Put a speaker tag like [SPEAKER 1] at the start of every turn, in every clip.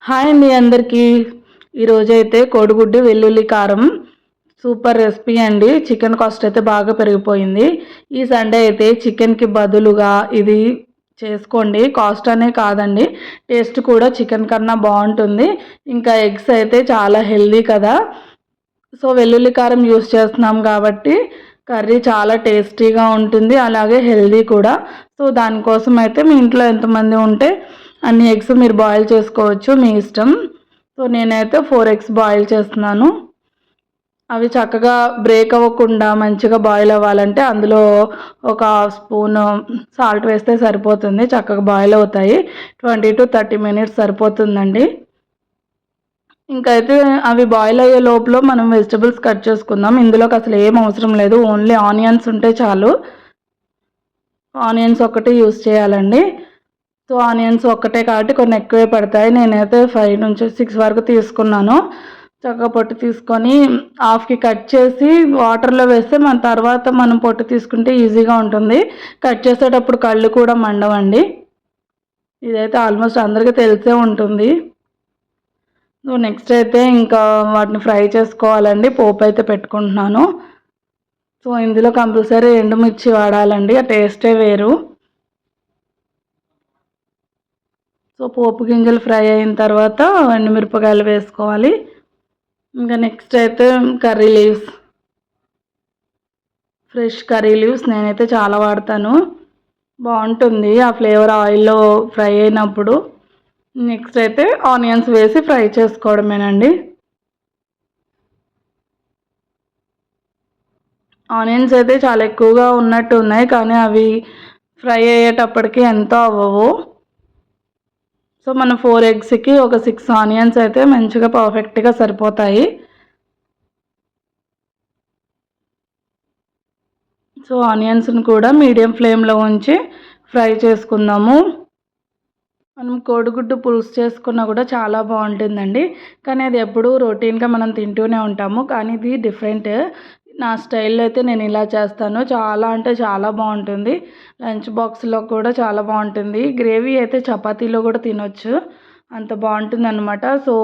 [SPEAKER 1] Hi అండి అందరికీ. ఈరోజైతే కోడిగుడ్డు వెల్లుల్లి కారం సూపర్ రెసిపీ అండి. చికెన్ కాస్ట్ అయితే బాగా పెరిగిపోయింది. ఈ సండే అయితే చికెన్కి బదులుగా ఇది చేసుకోండి. కాస్ట్ అనే కాదండి, టేస్ట్ కూడా చికెన్ కన్నా బాగుంటుంది. ఇంకా ఎగ్స్ అయితే చాలా హెల్దీ కదా, సో వెల్లుల్లి కారం యూస్ చేస్తున్నాం కాబట్టి కర్రీ చాలా టేస్టీగా ఉంటుంది, అలాగే హెల్దీ కూడా. సో దానికోసం అయితే మీ ఇంట్లో ఎంతమంది ఉంటే అన్ని ఎగ్స్ మీరు బాయిల్ చేసుకోవచ్చు, మీ ఇష్టం. సో నేనైతే 4 ఎగ్స్ బాయిల్ చేస్తున్నాను. అవి చక్కగా బ్రేక్ అవ్వకుండా మంచిగా బాయిల్ అవ్వాలంటే అందులో ఒక స్పూన్ సాల్ట్ వేస్తే సరిపోతుంది, చక్కగా బాయిల్ అవుతాయి. 20 to 30 minutes సరిపోతుందండి. ఇంకైతే అవి బాయిల్ అయ్యే లోపల మనం వెజిటబుల్స్ కట్ చేసుకుందాం. ఇందులోకి అసలు ఏం అవసరం లేదు, ఓన్లీ ఆనియన్స్ ఉంటే చాలు. ఆనియన్స్ ఒక్కటే యూస్ చేయాలండి. సో ఆనియన్స్ ఒక్కటే కాబట్టి కొన్ని ఎక్కువే పడతాయి. నేనైతే 5 నుంచి 6 వరకు తీసుకున్నాను. చక్కగా పొట్టు తీసుకొని హాఫ్కి కట్ చేసి వాటర్లో వేస్తే మన తర్వాత మనం పొట్టు తీసుకుంటే ఈజీగా ఉంటుంది. కట్ చేసేటప్పుడు కళ్ళు కూడా మండవండి. ఇదైతే ఆల్మోస్ట్ అందరికీ తెలిసే ఉంటుంది. సో నెక్స్ట్ అయితే ఇంకా వాటిని ఫ్రై చేసుకోవాలండి. పోపు అయితే పెట్టుకుంటున్నాను. సో ఇందులో కంపల్సరీ ఎండుమిర్చి వాడాలండి, ఆ టేస్టే వేరు. సో పోపు గింజలు ఫ్రై అయిన తర్వాత ఎండుమిరపకాయలు వేసుకోవాలి. ఇంకా నెక్స్ట్ అయితే curry leaves, fresh curry leaves నేనైతే చాలా వాడతాను, బాగుంటుంది ఆ ఫ్లేవర్ ఆయిల్లో ఫ్రై అయినప్పుడు. నెక్స్ట్ అయితే ఆనియన్స్ వేసి ఫ్రై చేసుకోవడమేనండి. ఆనియన్స్ అయితే చాలా ఎక్కువగా ఉన్నట్టు ఉన్నాయి, కానీ అవి ఫ్రై అయ్యేటప్పటికి ఎంతో అవ్వవు. సో మన 4 ఎగ్స్కి ఒక 6 ఆనియన్స్ అయితే మంచిగా పర్ఫెక్ట్గా సరిపోతాయి. సో ఆనియన్స్ని కూడా మీడియం ఫ్లేమ్లో ఉంచి ఫ్రై చేసుకుందాము. మనం కోడిగుడ్డు పులుసు చేసుకున్నా కూడా చాలా బాగుంటుందండి, కానీ అది ఎప్పుడూ రొటీన్గా మనం తింటూనే ఉంటాము. కానీ ఇది డిఫరెంట్, నా స్టైల్లో అయితే నేను ఇలా చేస్తాను. చాలా అంటే చాలా బాగుంటుంది, లంచ్ బాక్స్లో కూడా చాలా బాగుంటుంది. గ్రేవీ అయితే చపాతీలో కూడా తినొచ్చు, అంత బాగుంటుంది అనమాట. సో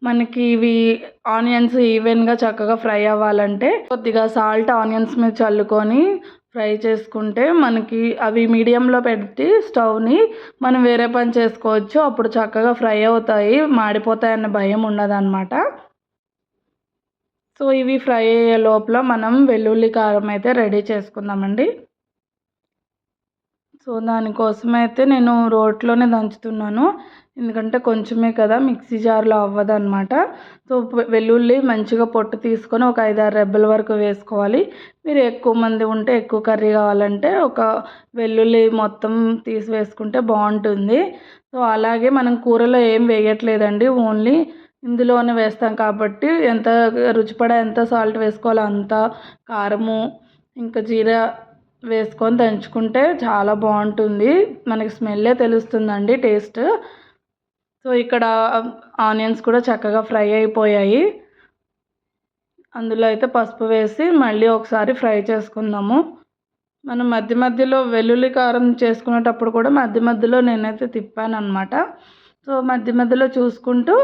[SPEAKER 1] మనకి ఇవి ఆనియన్స్ ఈవెన్గా చక్కగా ఫ్రై అవ్వాలంటే కొద్దిగా సాల్ట్ ఆనియన్స్ మీద చల్లుకొని ఫ్రై చేసుకుంటే మనకి అవి మీడియంలో పెట్టి స్టవ్ని మనం వేరే పని చేసుకోవచ్చు. అప్పుడు చక్కగా ఫ్రై అవుతాయి, మాడిపోతాయన్న భయం ఉండదన్నమాట. సో ఇవి ఫ్రై అయ్యే లోపల మనం వెల్లుల్లి కారం అయితే రెడీ చేసుకుందామండి. సో దానికోసమైతే నేను రోట్లోనే దంచుతున్నాను, ఎందుకంటే కొంచెమే కదా, మిక్సీ జార్లో అవ్వదన్నమాట. సో వెల్లుల్లి మంచిగా పొట్టు తీసుకొని ఒక 5-6 రెబ్బల వరకు వేసుకోవాలి. మీరు ఎక్కువ మంది ఉంటే ఎక్కువ కర్రీ కావాలంటే ఒక వెల్లుల్లి మొత్తం తీసి వేసుకుంటే బాగుంటుంది. సో అలాగే మనం కూరలో ఏం వేయట్లేదండి, ఓన్లీ ఇందులోనే వేస్తాం కాబట్టి ఎంత రుచిపడా ఎంత సాల్ట్ వేసుకోవాలో అంత కారము ఇంకా జీరా వేసుకొని దంచుకుంటే చాలా బాగుంటుంది, మనకి స్మెల్లే తెలుస్తుందండి టేస్ట్. సో ఇక్కడ ఆనియన్స్ కూడా చక్కగా ఫ్రై అయిపోయాయి. అందులో అయితే పసుపు వేసి మళ్ళీ ఒకసారి ఫ్రై చేసుకుందాము. మనం మధ్య మధ్యలో వెల్లుల్లి కారం చేసుకునేటప్పుడు కూడా మధ్య మధ్యలో నేనైతే తిప్పాను అనమాట. సో మధ్య మధ్యలో చూసుకుంటూ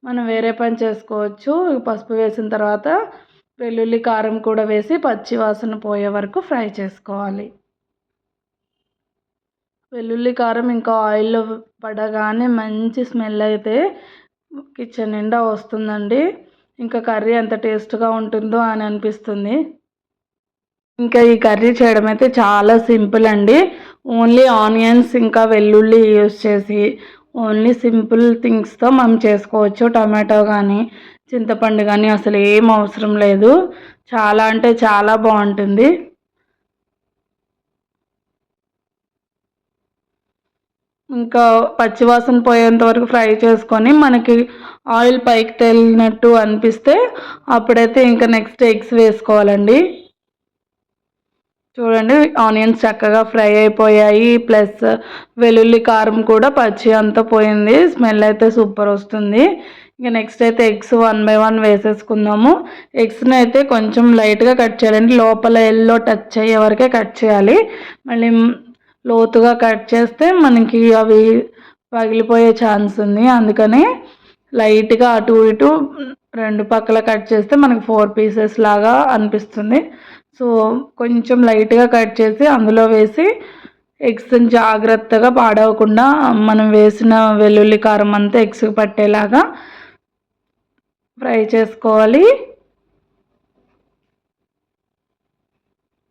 [SPEAKER 1] మనం వేరే పని చేసుకోవచ్చు. పసుపు వేసిన తర్వాత వెల్లుల్లి కారం కూడా వేసి పచ్చి వాసన పోయే వరకు ఫ్రై చేసుకోవాలి. వెల్లుల్లి కారం ఇంకా ఆయిల్లో పడగానే మంచి స్మెల్ అయితే కిచెన్ నిండా వస్తుందండి. ఇంకా కర్రీ ఎంత టేస్ట్గా ఉంటుందో అని అనిపిస్తుంది. ఇంకా ఈ కర్రీ చేయడం అయితే చాలా సింపుల్ అండి. ఓన్లీ ఆనియన్స్ ఇంకా వెల్లుల్లి యూస్ చేసి ఓన్లీ సింపుల్ థింగ్స్తో మనం చేసుకోవచ్చు. టమాటో కానీ చింతపండు కానీ అసలు ఏం అవసరం లేదు, చాలా అంటే చాలా బాగుంటుంది. ఇంకా పచ్చివాసన పోయేంత వరకు ఫ్రై చేసుకొని మనకి ఆయిల్ పైకి తేలినట్టు అనిపిస్తే అప్పుడైతే ఇంకా నెక్స్ట్ ఎగ్స్ వేసుకోవాలండి. చూడండి ఆనియన్స్ చక్కగా ఫ్రై అయిపోయాయి, ప్లస్ వెల్లుల్లి కారం కూడా పచ్చి అంతా పోయింది, స్మెల్ అయితే సూపర్ వస్తుంది. ఇంకా నెక్స్ట్ అయితే ఎగ్స్ 1 by 1 వేసేసుకుందాము. ఎగ్స్ని అయితే కొంచెం లైట్గా కట్ చేయాలండి, లోపల ఎల్లో టచ్ అయ్యే వరకే కట్ చేయాలి. మళ్ళీ లోతుగా కట్ చేస్తే మనకి అవి పగిలిపోయే ఛాన్స్ ఉంది, అందుకని లైట్గా అటు ఇటు రెండు పక్కల కట్ చేస్తే మనకి 4 పీసెస్ లాగా అనిపిస్తుంది. సో కొంచెం లైట్గా కట్ చేసి అందులో వేసి ఎగ్స్ని జాగ్రత్తగా పాడవకుండా మనం వేసిన వెల్లుల్లి కారం అంతా ఎగ్స్కి పట్టేలాగా ఫ్రై చేసుకోవాలి.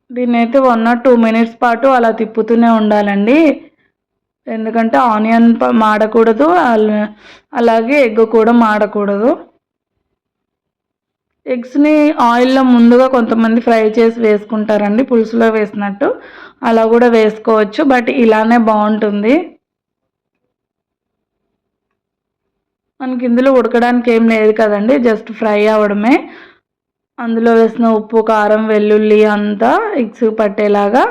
[SPEAKER 1] దీన్ని అయితే 1 or 2 మినిట్స్ పాటు అలా తిప్పుతూనే ఉండాలండి. ఎందుకంటే ఆనియన్ మాడకూడదు, అలాగే ఎగ్ కూడా మాడకూడదు. ఎగ్స్ని ఆయిల్లో ముందుగా కొంతమంది ఫ్రై చేసి వేసుకుంటారండి, పులుసులో వేసినట్టు. అలా కూడా వేసుకోవచ్చు, బట్ ఇలానే బాగుంటుంది. మనకి ఇందులో ఉడకడానికి ఏం లేదు కదండి, జస్ట్ ఫ్రై అవ్వడమే. అందులో వేసిన ఉప్పు, కారం, వెల్లుల్లి అంతా ఎగ్స్ పట్టేలాగా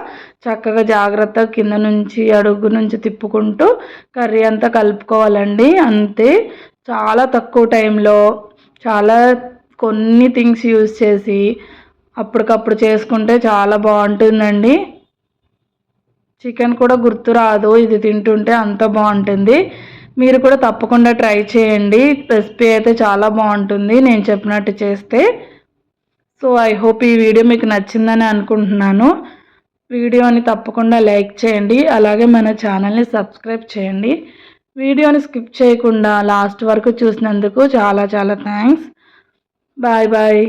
[SPEAKER 1] చక్కగా జాగ్రత్తగా కింద నుంచి అడుగు నుంచి తిప్పుకుంటూ కర్రీ అంతా కలుపుకోవాలండి. అంతే, చాలా తక్కువ టైంలో చాలా కొన్ని థింగ్స్ యూజ్ చేసి అప్పటికప్పుడు చేసుకుంటే చాలా బాగుంటుందండి. చికెన్ కూడా గుర్తు రాదు ఇది తింటుంటే, అంత బాగుంటుంది. మీరు కూడా తప్పకుండా ట్రై చేయండి. రెసిపీ అయితే చాలా బాగుంటుంది నేను చెప్పినట్టు చేస్తే. సో ఐ హోప్ ఈ వీడియో మీకు నచ్చిందని అనుకుంటున్నాను. వీడియోని తప్పకుండా లైక్ చేయండి, అలాగే మన ఛానల్ని సబ్స్క్రైబ్ చేయండి. వీడియోని స్కిప్ చేయకుండా లాస్ట్ వరకు చూసినందుకు చాలా చాలా థ్యాంక్స్. Bye bye.